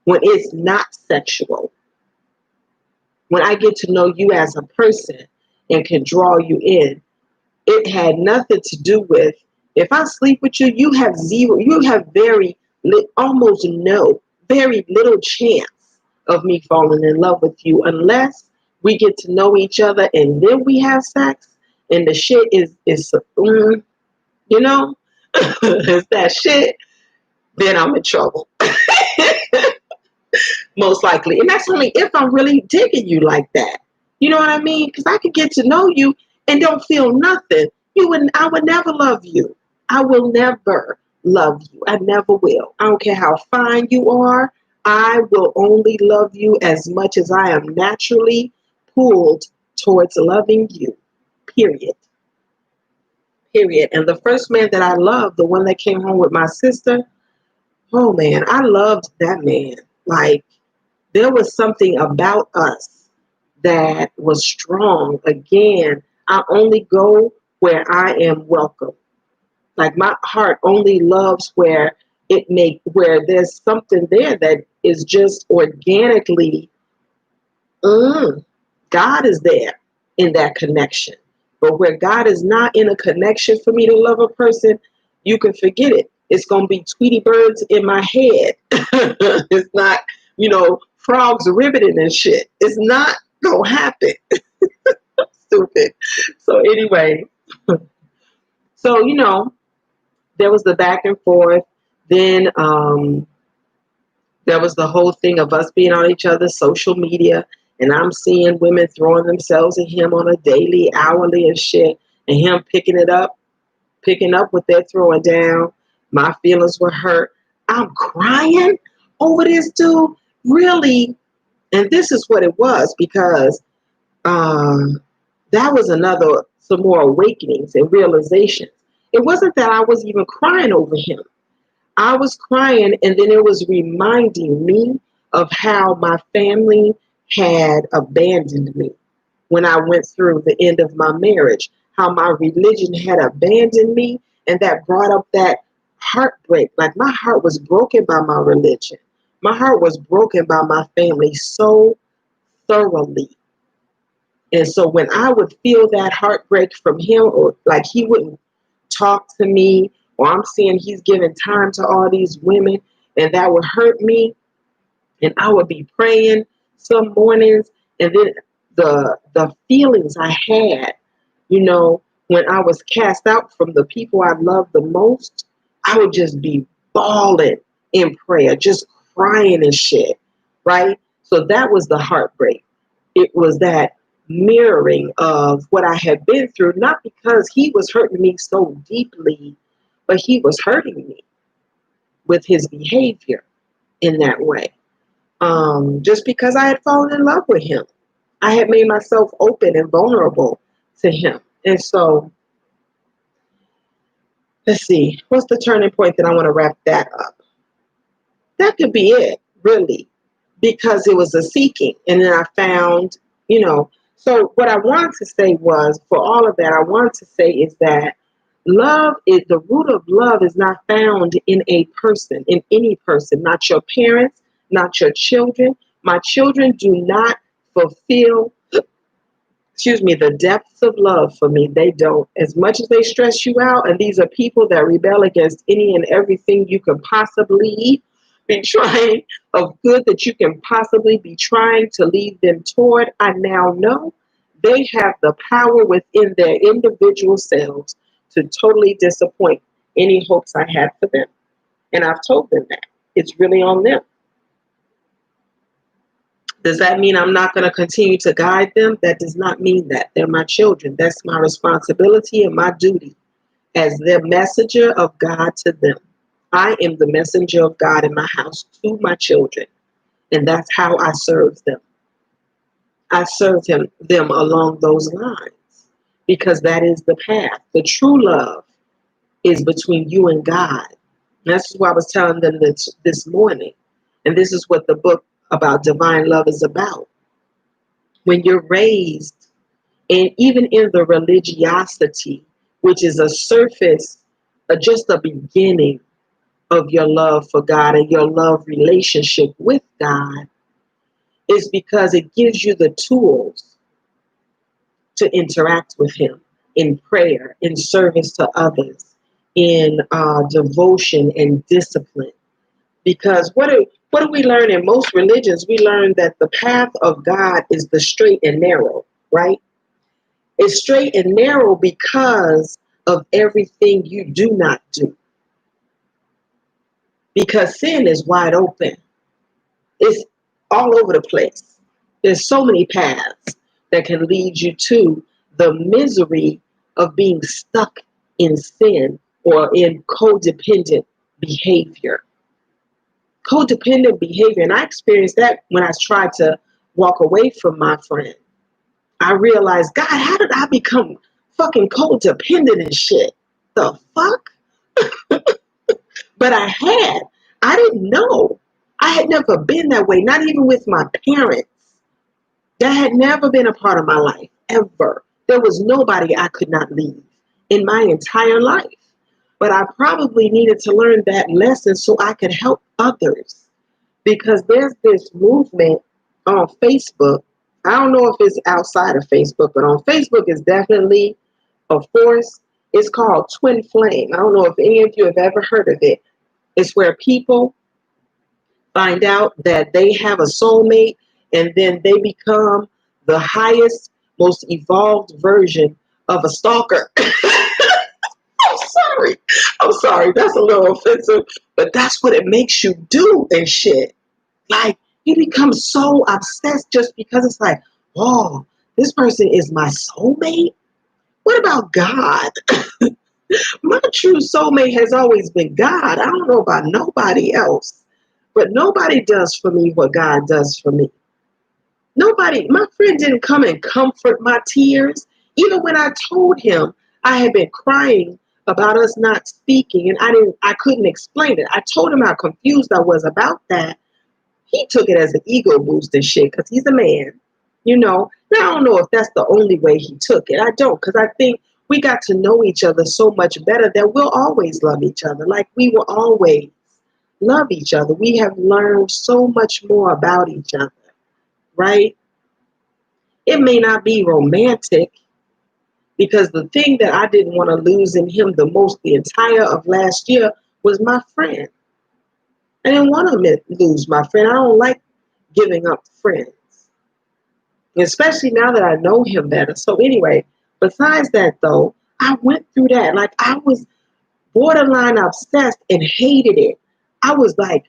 When it's not sexual. When I get to know you as a person and can draw you in. It had nothing to do with, if I sleep with you, you have very little chance of me falling in love with you unless we get to know each other and then we have sex and the shit is it's that shit, then I'm in trouble. Most likely. And that's only if I'm really digging you like that. You know what I mean? Because I could get to know you and don't feel nothing. I would never love you. I will never love you. I never will. I don't care how fine you are. I will only love you as much as I am naturally pulled towards loving you. Period. Period. And the first man that I loved, the one that came home with my sister, oh man, I loved that man. Like, there was something about us that was strong. Again, I only go where I am welcome. Like my heart only loves where there's something there that is just organically, God is there in that connection. But where God is not in a connection for me to love a person, you can forget it. It's going to be Tweety birds in my head. It's not, frogs riveting and shit. It's not going to happen. Stupid. So anyway, so, there was the back and forth. Then there was the whole thing of us being on each other's social media, and I'm seeing women throwing themselves at him on a daily, hourly and shit, and him picking up what they're throwing down. My feelings were hurt. I'm crying over this dude, really. And this is what it was, because that was some more awakenings and realizations. It wasn't that I was even crying over him. I was crying, and then it was reminding me of how my family had abandoned me when I went through the end of my marriage, how my religion had abandoned me, and that brought up that heartbreak. Like my heart was broken by my religion. My heart was broken by my family so thoroughly. And so when I would feel that heartbreak from him, or like he wouldn't talk to me, or I'm seeing he's giving time to all these women, and that would hurt me. And I would be praying some mornings, and then the feelings I had, when I was cast out from the people I loved the most, I would just be bawling in prayer, just crying and shit, right? So that was the heartbreak. It was that mirroring of what I had been through, not because he was hurting me so deeply, but he was hurting me with his behavior in that way. Just because I had fallen in love with him. I had made myself open and vulnerable to him. And so, let's see, what's the turning point that I want to wrap that up? That could be it, really, because it was a seeking. And then I found, so what I wanted to say was, for all of that, I wanted to say is that the root of love is not found in a person, in any person, not your parents, not your children. My children do not fulfill, the depths of love for me. They don't. As much as they stress you out, and these are people that rebel against any and everything you can possibly be trying of good that you can possibly be trying to lead them toward, I now know they have the power within their individual selves to totally disappoint any hopes I had for them. And I've told them that. It's really on them. Does that mean I'm not going to continue to guide them? That does not mean that. They're my children. That's my responsibility and my duty as the messenger of God to them. I am the messenger of God in my house to my children. And that's how I serve them. I serve them along those lines, because that is the path. The true love is between you and God. And that's what I was telling them this morning. And this is what the book about divine love is about. When you're raised, and even in the religiosity, which is a surface, just a beginning of your love for God and your love relationship with God, is because it gives you the tools to interact with Him in prayer, in service to others, in devotion and discipline. Because what do we learn in most religions? We learn that the path of God is the straight and narrow, right? It's straight and narrow because of everything you do not do. Because sin is wide open. It's all over the place. There's so many paths that can lead you to the misery of being stuck in sin or in codependent behavior. Codependent behavior, and I experienced that when I tried to walk away from my friend. I realized, God, how did I become fucking codependent and shit? The fuck? But I didn't know. I had never been that way, not even with my parents. That had never been a part of my life, ever. There was nobody I could not leave in my entire life. but I probably needed to learn that lesson so I could help others. Because there's this movement on Facebook. I don't know if it's outside of Facebook, but on Facebook it's definitely a force. It's called twin flame. I don't know if any of you have ever heard of it. It's where people find out that they have a soulmate and then they become the highest, most evolved version of a stalker. I'm sorry. I'm sorry. That's a little offensive, but that's what it makes you do and shit. Like, you become so obsessed just because it's like, oh, this person is my soulmate? What about God? My true soulmate has always been God. I don't know about nobody else, but nobody does for me what God does for me. Nobody, my friend didn't come and comfort my tears. Even when I told him I had been crying about us not speaking and I couldn't explain it. I told him how confused I was about that. He took it as an ego boost and shit because he's a man, you know. Now, I don't know if that's the only way he took it. I don't, because I think we got to know each other so much better that we'll always love each other. Like we will always love each other. We have learned so much more about each other, right? It may not be romantic because the thing that I didn't want to lose in him the most the entire of last year was my friend. I didn't want to lose my friend. I don't like giving up friends, especially now that I know him better. So anyway, besides that though, I went through that. Like I was borderline obsessed and hated it. I was like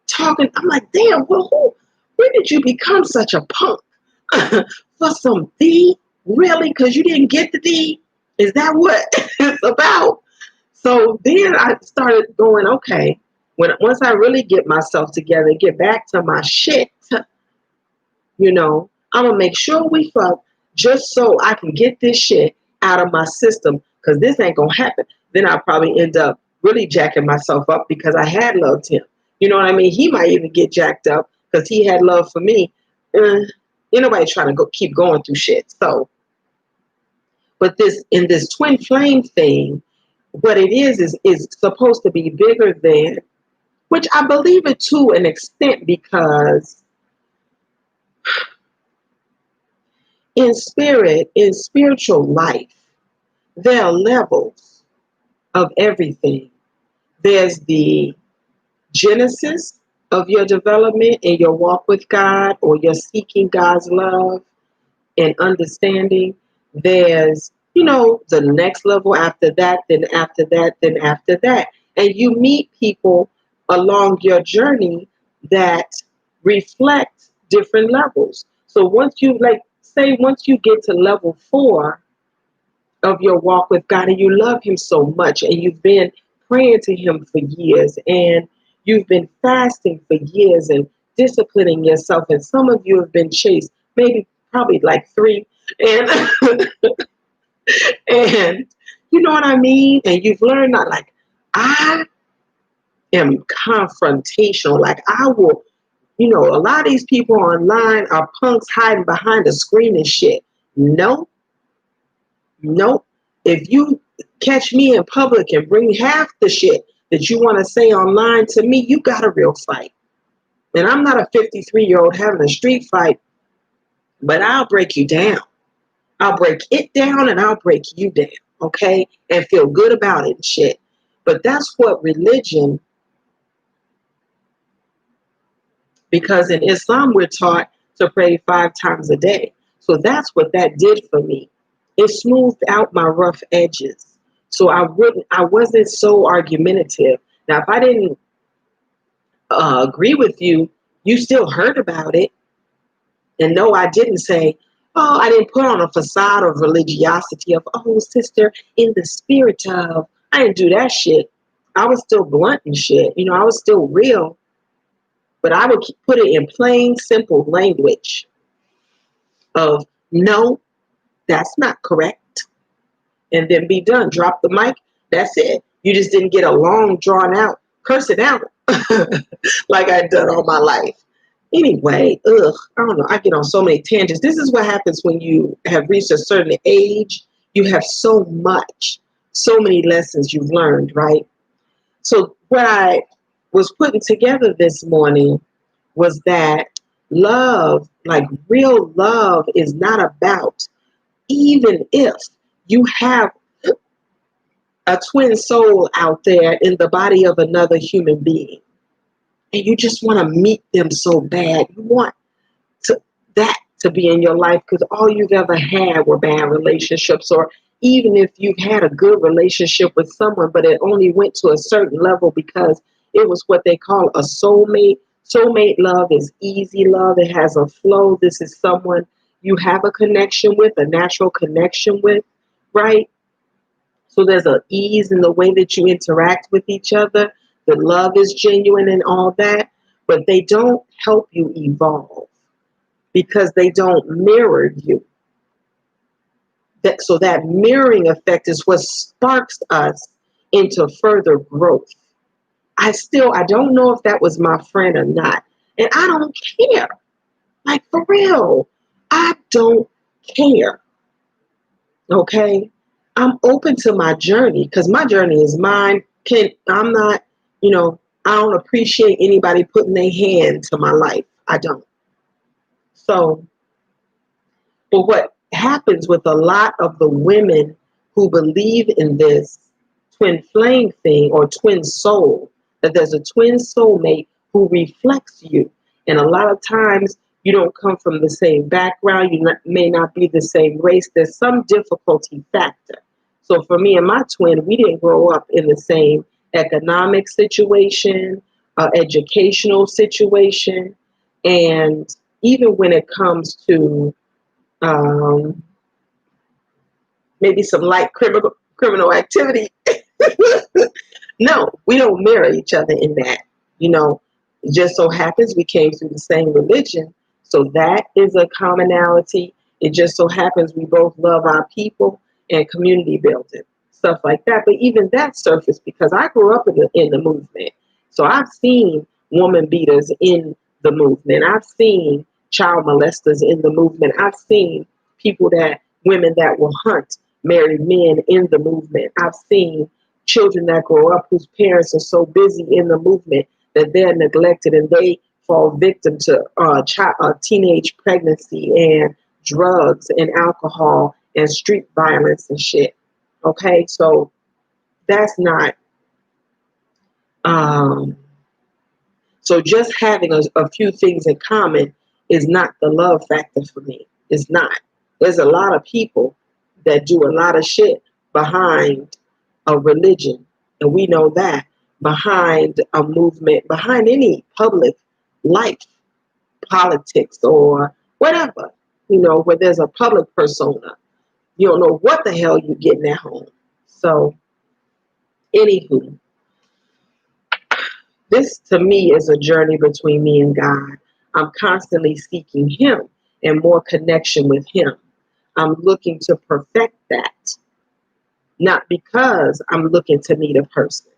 talking, I'm like, damn, well, when did you become such a punk? For some D? Really? Because you didn't get the D? Is that what it's about? So then I started going, okay, once I really get myself together, get back to my shit, I'm gonna make sure we fuck just so I can get this shit out of my system because this ain't gonna happen. Then I'll probably end up really jacking myself up because I had loved him. You know what I mean? He might even get jacked up because he had love for me. Ain't nobody trying to keep going through shit. So, but this twin flame thing, what it is supposed to be bigger than, which I believe it to an extent because in spirit, in spiritual life, there are levels of everything. There's the genesis of your development and your walk with God or your seeking God's love and understanding. There's, the next level after that, then after that, then after that. And you meet people along your journey that reflect different levels. So once you get to level 4 of your walk with God and you love him so much and you've been praying to him for years and you've been fasting for years and disciplining yourself and some of you have been chased probably like 3 and and you know what I mean, and you've learned not like I am confrontational, like I will, a lot of these people online are punks hiding behind a screen and shit. No. Nope. If you catch me in public and bring half the shit that you want to say online to me, you got a real fight. And I'm not a 53-year-old having a street fight, but I'll break you down. I'll break it down and I'll break you down, okay? And feel good about it and shit. But that's what religion, because in Islam we're taught to pray 5 times a day. So that's what that did for me. It smoothed out my rough edges. So I wasn't so argumentative. Now, if I didn't agree with you, you still heard about it. And no, I didn't say, oh, I didn't put on a facade of religiosity of, oh, sister, in the spirit of, I didn't do that shit. I was still blunt and shit. I was still real. But I would put it in plain, simple language of, no, that's not correct. And then be done. Drop the mic. That's it. You just didn't get a long, drawn out, curse it out like I'd done all my life. Anyway, I don't know. I get on so many tangents. This is what happens when you have reached a certain age. You have so much so many lessons you've learned, right? So what I was putting together this morning was that love, like real love, is not about, even if you have a twin soul out there in the body of another human being and you just want to meet them so bad. You want to, that to be in your life because all you've ever had were bad relationships, or even if you've had a good relationship with someone, but it only went to a certain level because it was what they call a soulmate. Soulmate love is easy love. It has a flow. This is someone you have a connection with, a natural connection with, right? So there's an ease in the way that you interact with each other. The love is genuine and all that, but they don't help you evolve because they don't mirror you. So that mirroring effect is what sparks us into further growth. I don't know if that was my friend or not. And I don't care. Like for real. I don't care. Okay? I'm open to my journey because my journey is mine. I'm not, I don't appreciate anybody putting their hand to my life. I don't. So, but what happens with a lot of the women who believe in this twin flame thing or twin soul, that there's a twin soulmate who reflects you. And a lot of times you don't come from the same background, may not be the same race. There's some difficulty factor. So for me and my twin, we didn't grow up in the same economic situation, educational situation. And even when it comes to um, maybe some light criminal activity. No, we don't mirror each other in that. You know, it just so happens we came through the same religion, so that is a commonality. It just so happens we both love our people and community building, stuff like that. But even that surfaced because I grew up in the movement, so I've seen woman beaters in the movement. I've seen child molesters in the movement. I've seen women that will hunt married men in the movement. I've seen children that grow up whose parents are so busy in the movement that they're neglected and they fall victim to teenage pregnancy and drugs and alcohol and street violence and shit. Okay, so that's not. Um, so just having a few things in common is not the love factor for me. It's not. There's a lot of people that do a lot of shit behind a religion, and we know that, behind a movement, behind any public life, politics or whatever, where there's a public persona, you don't know what the hell you're getting at home. So, anywho, this to me is a journey between me and God. I'm constantly seeking Him and more connection with Him. I'm looking to perfect that, not because I'm looking to meet a person.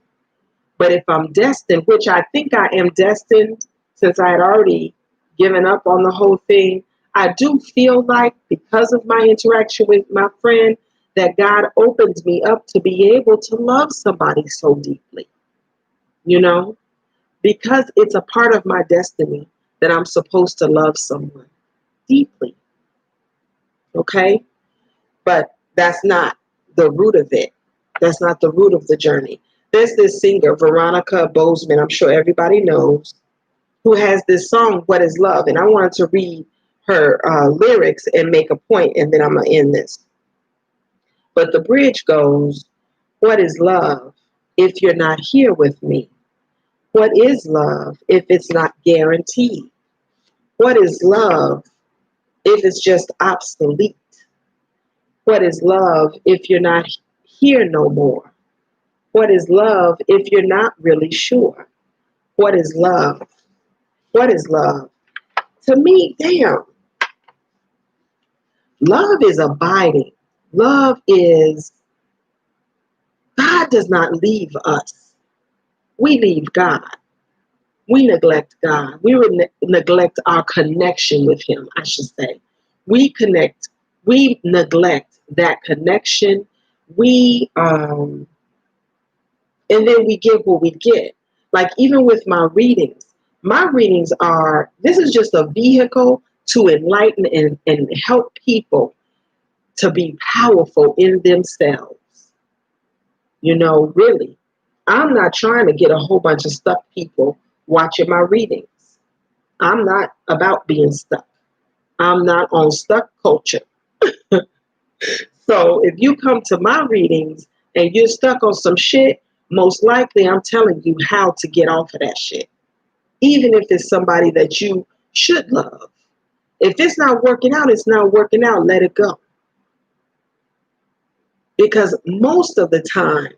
But if I'm destined, which I think I am destined since I had already given up on the whole thing, I do feel like because of my interaction with my friend that God opens me up to be able to love somebody so deeply, because it's a part of my destiny that I'm supposed to love someone deeply, okay? But that's not the root of it. That's not the root of the journey. There's this singer, Veronica Bozeman, I'm sure everybody knows, who has this song, What is Love? And I wanted to read her lyrics and make a point, and then I'm going to end this. But the bridge goes, what is love if you're not here with me? What is love if it's not guaranteed? What is love if it's just obsolete? What is love if you're not here no more? What is love if you're not really sure? What is love? What is love? To me, damn, love is abiding. Love is, God does not leave us. We leave God. We neglect God. We neglect our connection with Him, I should say. We neglect that connection. we and then we give what we get. Like even with my readings are, this is just a vehicle to enlighten and help people to be powerful in themselves. You know, really. I'm not trying to get a whole bunch of stuck people watching my readings. I'm not about being stuck. I'm not on stuck culture. So if you come to my readings and you're stuck on some shit, most likely I'm telling you how to get off of that shit. Even if it's somebody that you should love. If it's not working out, it's not working out. Let it go. Because most of the time,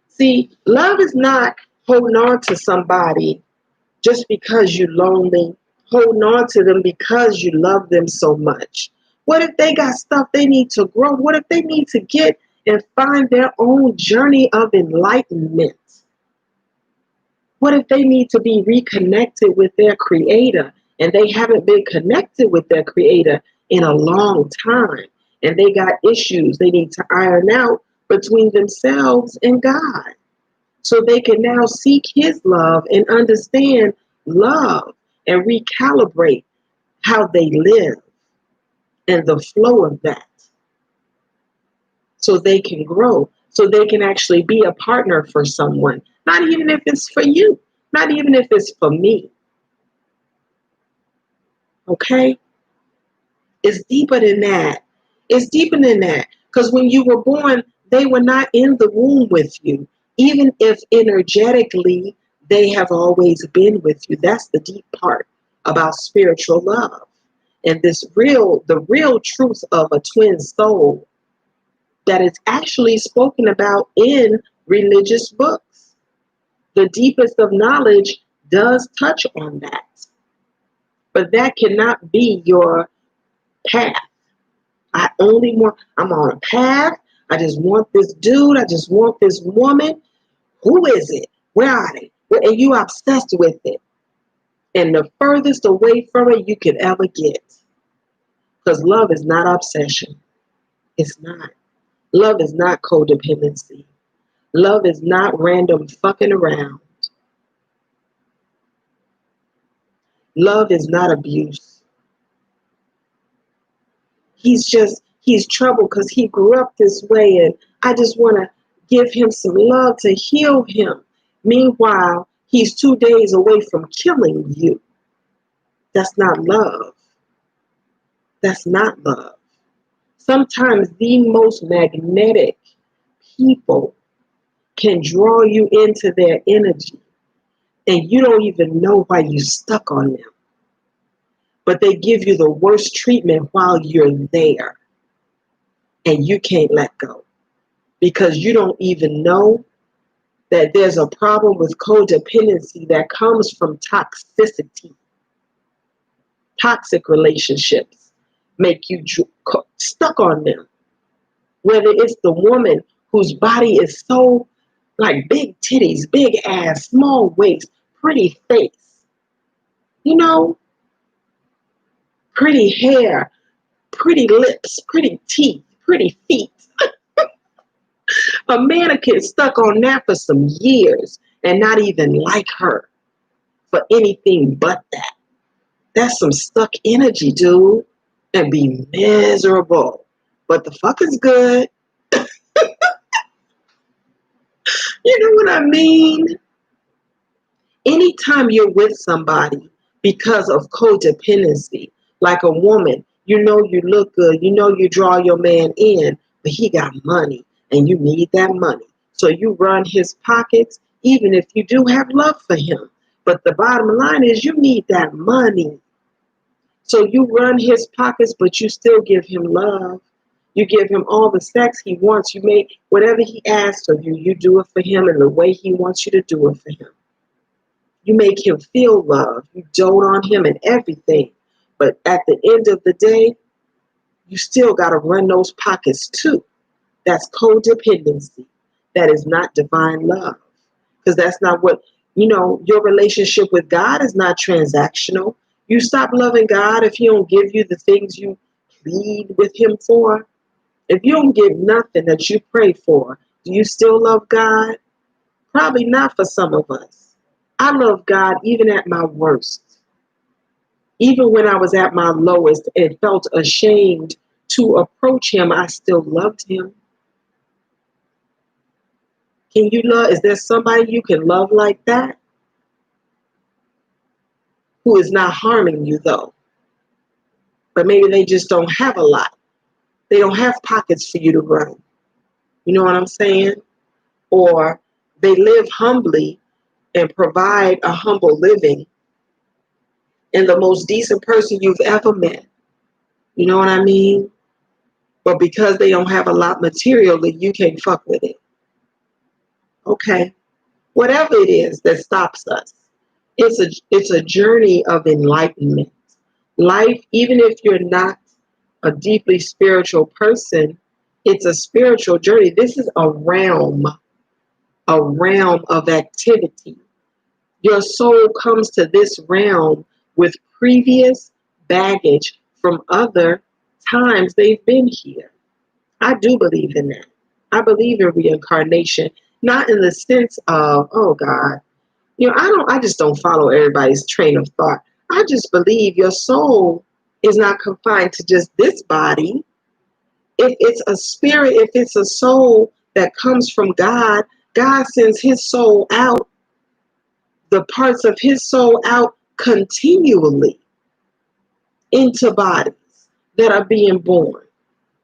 see, love is not holding on to somebody just because you're lonely, holding on to them because you love them so much. What if they got stuff they need to grow? What if they need to get and find their own journey of enlightenment? What if they need to be reconnected with their creator and they haven't been connected with their creator in a long time and they got issues they need to iron out between themselves and God so they can now seek his love and understand love and recalibrate how they live and the flow of that so they can grow, so they can actually be a partner for someone, not even if it's for you, not even if it's for me. Okay? It's deeper than that. It's deeper than that. Because when you were born, they were not in the womb with you. Even if energetically they have always been with you. That's the deep part about spiritual love. And the real truth of a twin soul that is actually spoken about in religious books. The deepest of knowledge does touch on that. But that cannot be your path. I'm on a path. I just want this dude. I just want this woman. Who is it? Where are they? And you obsessed with it. And the furthest away from it you could ever get. Because love is not obsession. It's not. Love is not codependency. Love is not random fucking around. Love is not abuse. He's troubled because he grew up this way and I just want to give him some love to heal him. Meanwhile, he's 2 days away from killing you. That's not love. That's not love. Sometimes the most magnetic people can draw you into their energy and you don't even know why you're stuck on them. But they give you the worst treatment while you're there and you can't let go because you don't even know that there's a problem with codependency that comes from toxicity. Toxic relationships make you stuck on them. Whether it's the woman whose body is so like big titties, big ass, small waist, pretty face, you know, pretty hair, pretty lips, pretty teeth, pretty feet. A mannequin stuck on that for some years and not even like her for anything but that. That's some stuck energy, dude. And be miserable. But the fuck is good. You know what I mean? Anytime you're with somebody because of codependency, like a woman, you know you look good, you know you draw your man in, but he got money and you need that money. So you run his pockets even if you do have love for him. But the bottom line is you need that money. So you run his pockets, but you still give him love. You give him all the sex he wants. You make whatever he asks of you, you do it for him in the way he wants you to do it for him. You make him feel love. You dote on him and everything. But at the end of the day, you still got to run those pockets too. That's codependency. That is not divine love. Because that's not what, your relationship with God is not transactional. You stop loving God if he don't give you the things you plead with him for. If you don't get nothing that you pray for, do you still love God? Probably not for some of us. I love God even at my worst. Even when I was at my lowest and felt ashamed to approach him, I still loved him. Can you love? Is there somebody you can love like that? Who is not harming you though? But maybe they just don't have a lot. They don't have pockets for you to run. You know what I'm saying? Or they live humbly and provide a humble living and the most decent person you've ever met. You know what I mean? But because they don't have a lot materially, you can't fuck with it. Okay. Whatever it is that stops us, it's a journey of enlightenment. Life, even if you're not a deeply spiritual person, it's a spiritual journey. This is a realm of activity. Your soul comes to this realm with previous baggage from other times they've been here. I do believe in that. I believe in reincarnation, not in the sense of, oh God, I just don't follow everybody's train of thought. I just believe your soul is not confined to just this body. If it's a spirit, if it's a soul that comes from God, God sends his soul out, the parts of his soul out continually into bodies that are being born.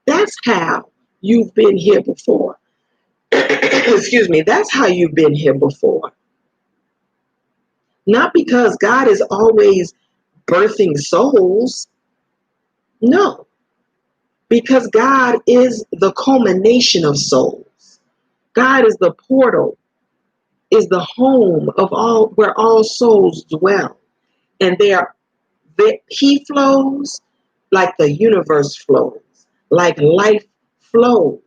That's how you've been here before. Excuse me, that's how you've been here before. Not because God is always birthing souls. No, because God is the culmination of souls. God is the portal, is the home of all where all souls dwell. And he flows like the universe flows, like life flows.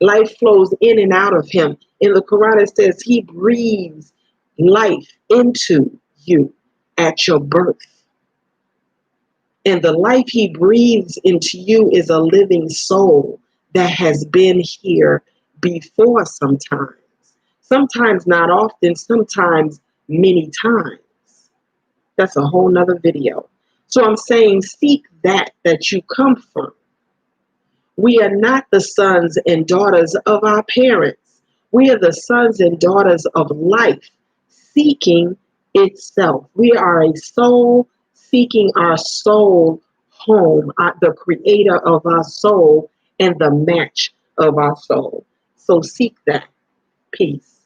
Life flows in and out of him. In the Quran, it says he breathes life into you at your birth. And the life he breathes into you is a living soul that has been here before sometimes. Sometimes not often, sometimes many times. That's a whole nother video. So I'm saying seek that you come from. We are not the sons and daughters of our parents. We are the sons and daughters of life seeking itself. We are a soul seeking our soul home, the creator of our soul and the match of our soul. So seek that. Peace.